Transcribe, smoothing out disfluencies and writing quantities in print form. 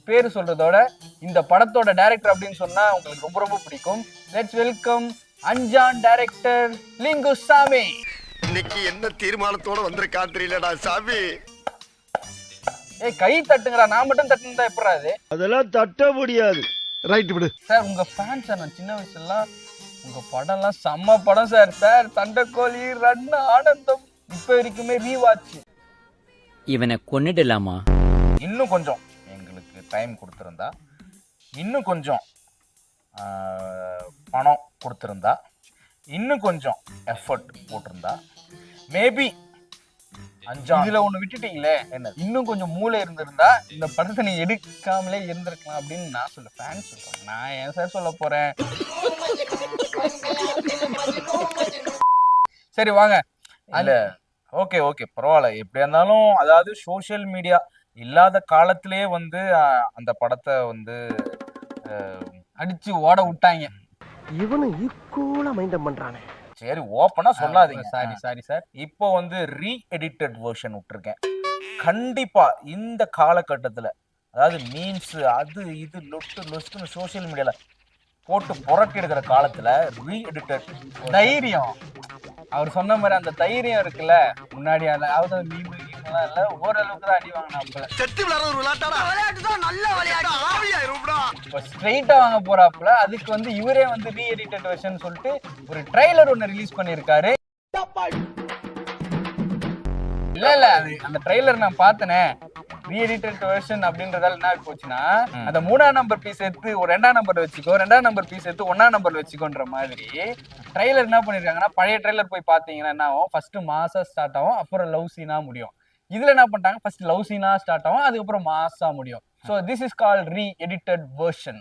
பேரு சொல்றதோட இந்த படத்தோட டைரக்டர் அப்படின்னு சொன்னா உங்களுக்கு ரொம்ப ரொம்ப பிடிக்கும். Let's welcome Anjaan director Lingusamy. இன்னைக்கு என்ன தீர்மானத்தோட வந்திருக்கான் தெரியலடா சாமி. ஏய் கை தட்டுங்கடா, நான் மட்டும் தட்டுனதா எப்பறா இது? அதெல்லாம் தட்ட முடியாது. ரைட் விடு சார். உங்க ஃபேன் சார். நான் சின்ன வயசுலாம் உங்க படம்லாம் செம்ம படம் சார். சார் சண்டைக்கோழி, ரன், ஆனந்தம் இப்ப வரைக்குமே ரீவாட்ச். இவனை கொன்னுடலாமா? இன்னும் கொஞ்சம் எங்களுக்கு டைம் கொடுத்துருந்தா, இன்னும் கொஞ்சம் பணம் கொடுத்துருந்தா, இன்னும் கொஞ்சம் எஃபர்ட் போட்டிருந்தா, மேபி இதுல ஒண்ணு விட்டுட்டீங்களே, என்ன இன்னும் கொஞ்சம் மூளை இருந்திருந்தா இந்த படத்தை நீ எடுக்காமலே இருந்திருக்கலாம் அப்படின்னு நான் சொல்ல ஃபேன் சொல்றேன். நான் ஏன் சார் சொல்ல போறேன்? சரி வாங்க. அதுல ஓகே ஓகே பரவாயில்ல. எப்படியா இருந்தாலும் அதாவது சோசியல் மீடியா இல்லாத காலத்திலேயே வந்து அந்த படத்தை வந்து அடிச்சு ஓட விட்டாங்க. இவனும் ஈக்குவலா மைண்டம் பண்றானே. சரி ஓப்பனா சொல்லாதீங்க. Sorry sorry sir. இப்போ வந்து ரீ எடிட்டட் வெர்ஷன் விட்டுருக்கேன். கண்டிப்பா இந்த காலகட்டத்துல அதாவது மீன்ஸ் அது இது லொஸ்ட்னு சோசியல் மீடியால போட்டு புரட்டி எடுக்கிற காலத்துல ரீ எடிட்டட் தைரியம், அவர் சொன்ன மாதிரி அந்த தைரியம் இருக்குல்ல, முன்னாடி அதாவது மீம்லாம் இல்ல, ஓரளவுக்கு தான் அடி வாங்கினாப்புல. செத்து விளையாடுற ஒரு விளையாட்டாடா. விளையாட்டு தான் நல்ல விளையாட்டு. ஆவியாயிரும்டா. இப்போ ஸ்ட்ரைட்டா வாங்க போறாப்புல. அதுக்கு வந்து இவரே வந்து ரீ எடிட்டட் வெர்ஷன் சொல்லிட்டு ஒரு ட்ரைலர் ஒன்னு ரிலீஸ் பண்ணிருக்காரு. இல்ல அந்த ட்ரைலர் நான் பார்த்தனே. ரீ எடிட்டட் வெர்ஷன் அப்படின்றதால என்ன போச்சுன்னா, அந்த 3ஆம் நம்பர் பீஸ் எடுத்து ஒரு 2ஆம் நம்பர் வச்சுக்கோ, 2ஆம் நம்பர் பீஸ் எடுத்து 1ஆம் நம்பர் வச்சுக்கோன்ற மாதிரி ட்ரைலர் என்ன பண்ணிருக்காங்கன்னா, பழைய ட்ரைலர் போய் பாத்தீங்கன்னா என்ன ஆகும், ஃபர்ஸ்ட் மாசா ஸ்டார்ட் ஆகும், அப்புறம் லவ் சீனா முடியும். இதுல என்ன பண்ணிட்டாங்க, ஃபர்ஸ்ட் லவ் சீனா ஸ்டார்ட் ஆகும், அதுக்கப்புறம் மாசா முடியும். So this is called re-edited version.